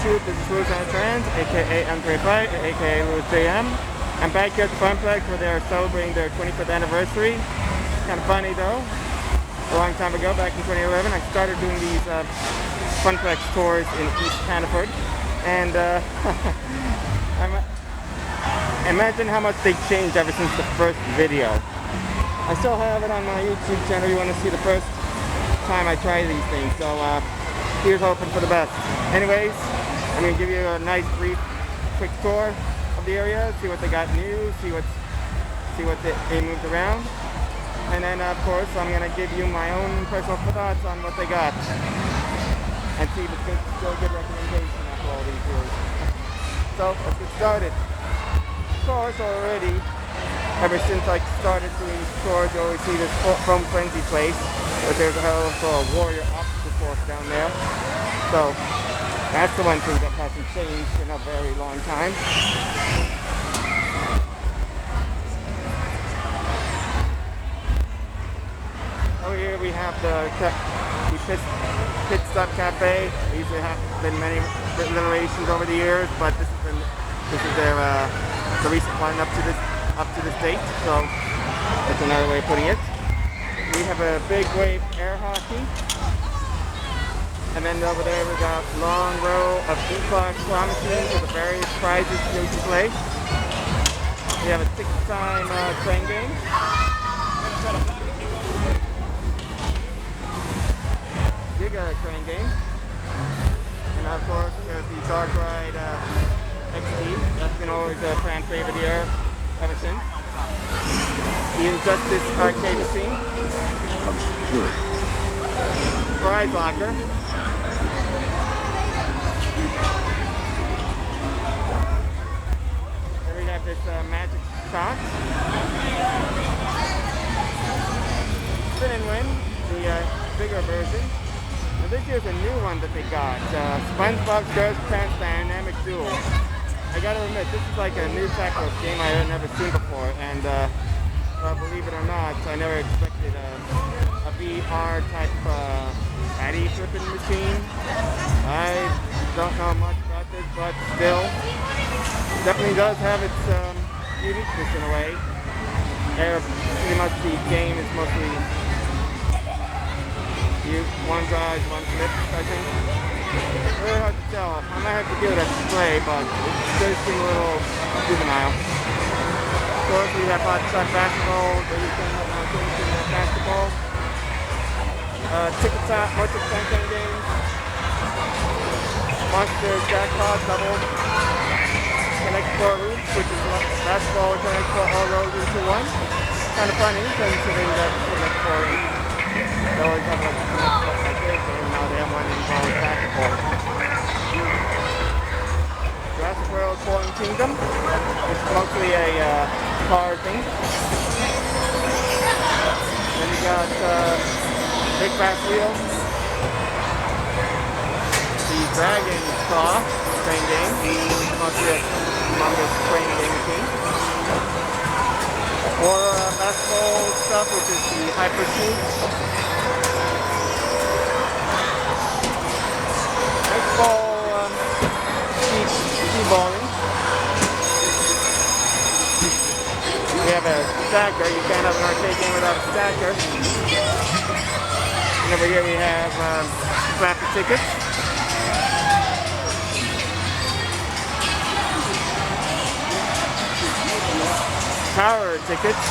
YouTube. This is Louis and Trans, aka M35, aka Louis JM. I'm back here at the Funplex where they are celebrating their 25th anniversary. Kind of funny though. A long time ago, back in 2011, I started doing these Funplex tours in East Hanover, and imagine how much they changed ever since the first video. I still have it on my YouTube channel if you want to see the first time I try these things, so here's hoping for the best. Anyways, I'm going to give you a nice brief quick tour of the area, see what they got new, see what they moved around, and then of course I'm going to give you my own personal thoughts on what they got and see if it's still a good recommendation after all these years. So let's get started. Of course, already ever since I started doing tours, you always see this Foam Frenzy place, but there's a hell of a warrior obstacle course down there. So that's the one thing that hasn't changed in a very long time. Over here we have the Pit Stop Cafe. These have been many iterations over the years, but this is their the recent one up to this date. So that's another way of putting it. We have a big wave air hockey. And then over there we got a long row of E-Class claw machines with the various prizes you can play. We have a six-time train game. Giga train game. And of course there's the Dark Ride XD. That's been always a fan favorite here ever since. The Injustice arcade machine. Prize locker. Here we have this magic shot. Spin and win, the bigger version. And this here's a new one that they got. SpongeBob SquarePants Dynamic Duel. I gotta admit, this is like a new tackle game I had never seen before, and believe it or not, I never expected a VR type patty flipping machine. I don't know much about this, but still, it definitely does have its uniqueness in a way. Pretty much the game is mostly one drive, one flip, I think. Really hard to tell. I might have to give it a play, but it does seem a little juvenile. Of course, we have hot shot basketball, the basketball, ticket top, multiple campaign games, monster jackpot, double, connect 4 hoops, which is basketball, connect 4 all rows into one. Kind of funny, considering that connect 4 hoops. They always have like stuff like this, and now they have one involved basketball. Jurassic World Fallen Kingdom, which is mostly a car thing. Then we got Big Fast Wheel, the Dragon Claw train game, mostly a humongous train game machine. Or basketball stuff, which is the Hyper Cube. Baseball, balling. We have a stacker. You can't have an arcade game without a stacker. And over here we have flappy tickets. Power tickets.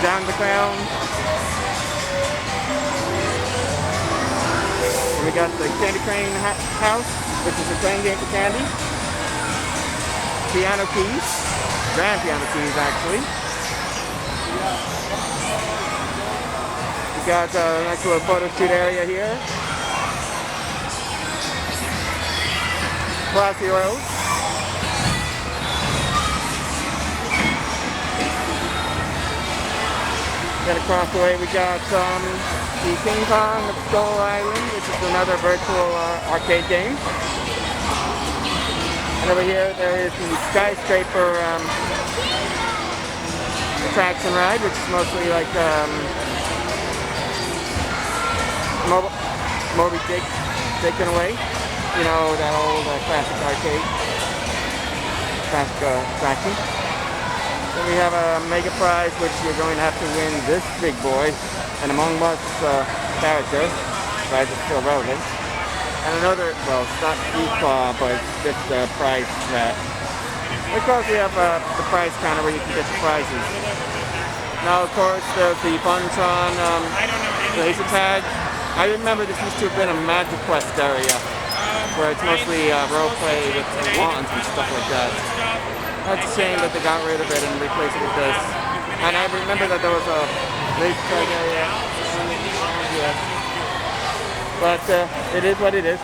Down the Crown. And we got the Candy Crane House, which is a train game for candy. Piano keys. Grand piano keys, actually. We got a nice little photo shoot area here. Classy Rose. Then across the way we got the King Kong of Skull Island, which is another virtual arcade game. And over here there is the Skyscraper attraction ride, which is mostly like Moby Dick taken away. You know, that old classic arcade. Classic attraction. Then we have a mega prize, which you're going to have to win this big boy. An Among Us character. Prize is still relevant. And another, well, it's not e-claw, but it's just a prize that. Of course, we have the prize counter where you can get the prizes. Now, of course, there's the Funtron laser tag. I remember this used to have been a Magic Quest area, where it's mostly role play with wands and stuff like that. That's a shame that they got rid of it and replaced it with this. And I remember that there was a laser tag area. Yeah. But it is what it is.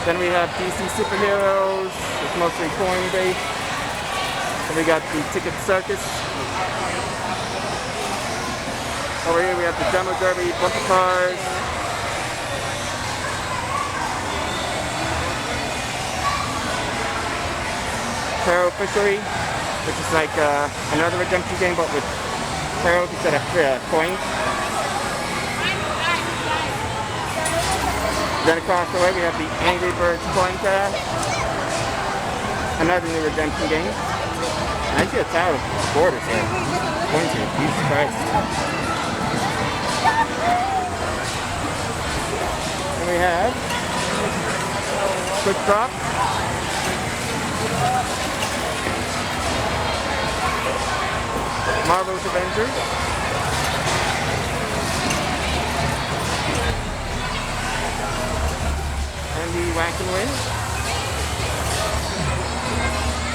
Then we have DC Superheroes. It's mostly coin-based. Then we got the Ticket Circus. Over here we have the Demo Derby bumper cars. Tarot Fishery, which is like another redemption game, but with tarot instead of coins. Then across the way we have the Angry Birds coin cast. Another new redemption game. And I see a tower of borders here. Coins here, Jesus Christ. And we have Quick Drop. Marvel's Avengers. And the Whack and Win.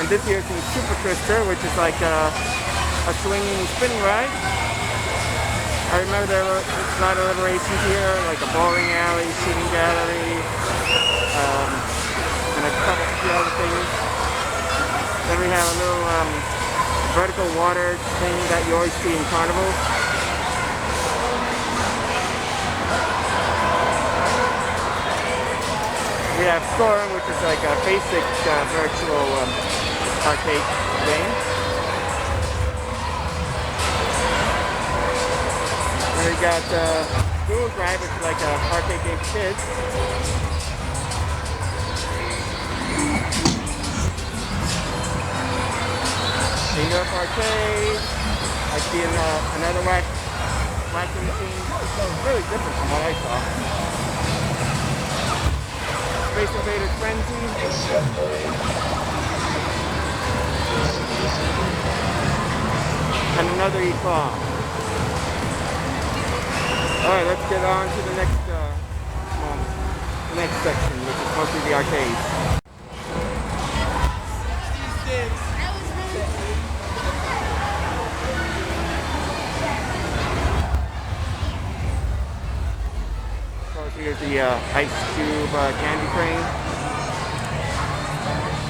And this year's the Super Twister, which is like a swinging spinning ride. I remember there were a lot of alliterations here, like a bowling alley, shooting gallery, and a couple of other things. Then we have a little vertical water thing that you always see in carnivals. We have Storm, which is like a basic virtual arcade game. And we got Dual Drive, which is like an arcade game for kids. Enough Arcade. I see another whacking machine. It's really different from what I saw. Space Invaders Frenzy. And another E-Claw. Alright, let's get on to the next section, which is mostly the arcades. Here's the Ice Cube candy train.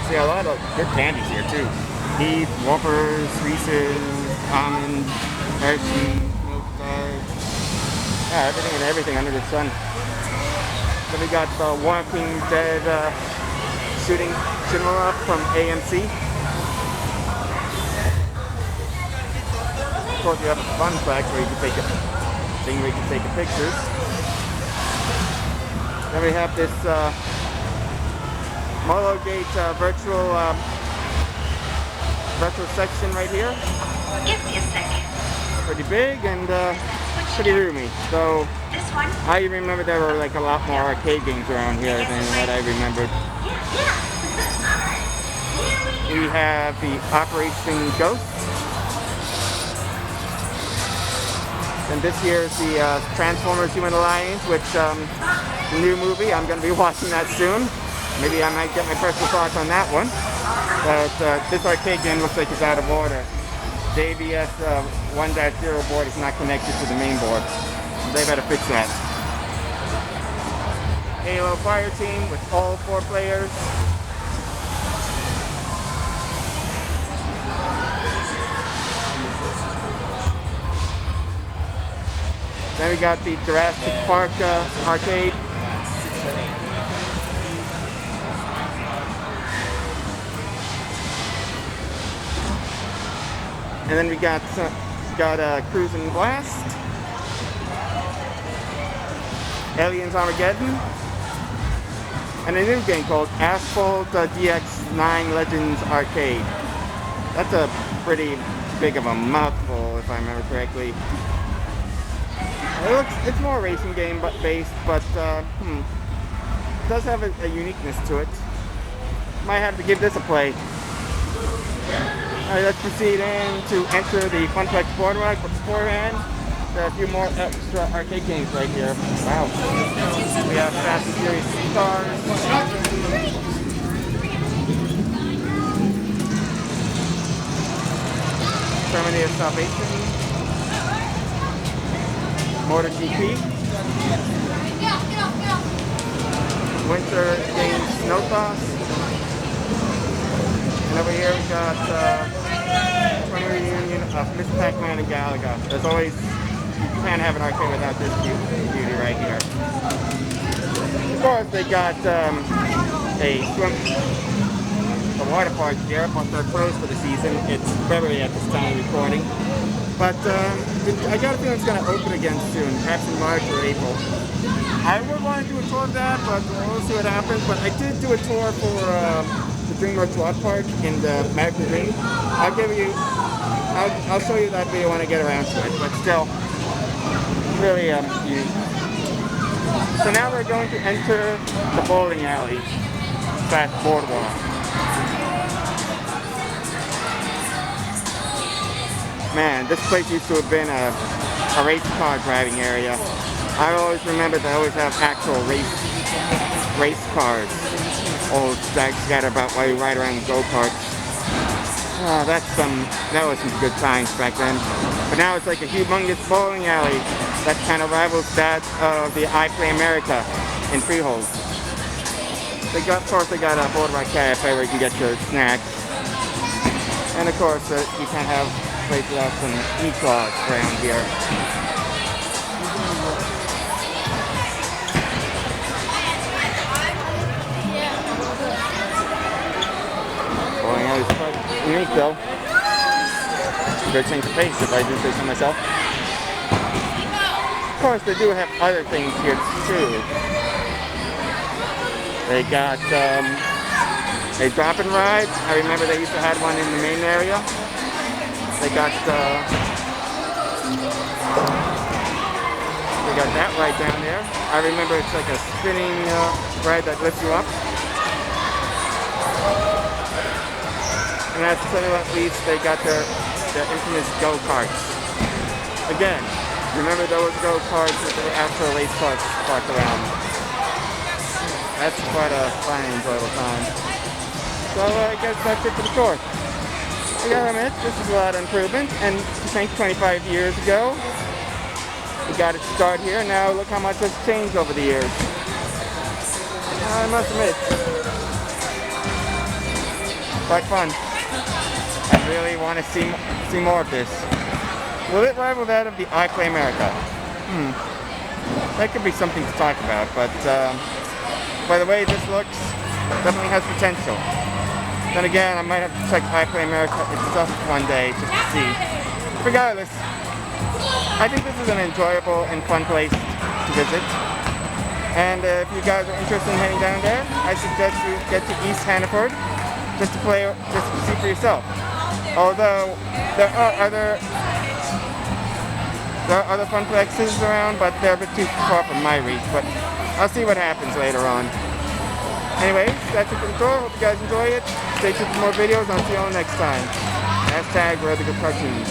See a lot of good candies here too. Heath, Whoppers, Reese's, Almond, Hershey, Milk Bars. Yeah, everything under the sun. Then we got the Walking Dead shooting 'em up from AMC. Of course, you have a Funplex where you can take pictures. Then we have this Molo Gate virtual section right here. Give me a second. Pretty big and pretty roomy. So I remember there were like a lot more arcade games around here than what I remembered. We have the Operation Ghost. And this year is the Transformers Human Alliance, which the new movie. I'm going to be watching that soon. Maybe I might get my personal thoughts on that one. But this arcade game looks like it's out of order. The ABS 1.0 board is not connected to the main board. So they better fix that. Halo Fire Team with all 4 players. Then we got the Jurassic Park arcade. And then we got Cruise and Blast. Aliens Armageddon, and a new game called Asphalt DX9 Legends Arcade. That's a pretty big of a mouthful, if I remember correctly. It's more racing game based, but it does have a uniqueness to it. Might have to give this a play. Alright, let's proceed in to enter the Funplex Boardwalk, but beforehand, there are a few more extra arcade games right here. Wow. We have Fast and Furious cars. Terminator Salvation. Motor GP. Winter Games Snowcross. And over here we got 20 reunion of Miss Pac-Man and Galaga. There's always, you can't have an arcade without this beauty right here. Of course, they got a water park here, but they're closed for the season. It's February at this time of recording. But I got a feeling it's going to open again soon, perhaps in March or April. I would want to do a tour of that, but we'll see what happens. But I did do a tour for the DreamWorks Water Park in the American Dream. I'll show you that video when I get around to it. But still, really huge. So now we're going to enter the bowling alley, Fast Boardwalk. Man, this place used to have been a race car driving area. I always remember they always have actual race cars all scattered about while you ride around with go-karts. That was some good times back then. But now it's like a humongous bowling alley that kind of rivals that of the I Play America in Freehold. Of course, they got a Boardwalk Cafe where you can get your snacks. And of course, you can't have places without some e-claws around here. Bowling alley is quite unique though. Good change of pace if I do say so myself. Of course, they do have other things here too. They got a drop and ride. I remember they used to have one in the main area. They got that right down there. I remember it's like a spinning ride that lifts you up. And last but not least, they got their infamous go-karts. Again, remember those go-karts with the actual race cars parked around. That's quite a fun and enjoyable time. So I guess that's it for the tour. I gotta admit, this is a lot of improvement, and I think 25 years ago, we got it started here. Now look how much has changed over the years. I must admit, quite fun. I really want to see more of this. Will it rival that of the I Play America? That could be something to talk about, but by the way this looks, definitely has potential. Then again, I might have to check I Play America itself one day just to see. Regardless, I think this is an enjoyable and fun place to visit. And if you guys are interested in heading down there, I suggest you get to East Hanover just to see for yourself. Although there are other Funplexes around, but they're a bit too far from my reach. But I'll see what happens later on. Anyways, that's it for the tour. Hope you guys enjoy it. Stay tuned for more videos. I'll see you all next time. #RealTheGoodCartoons.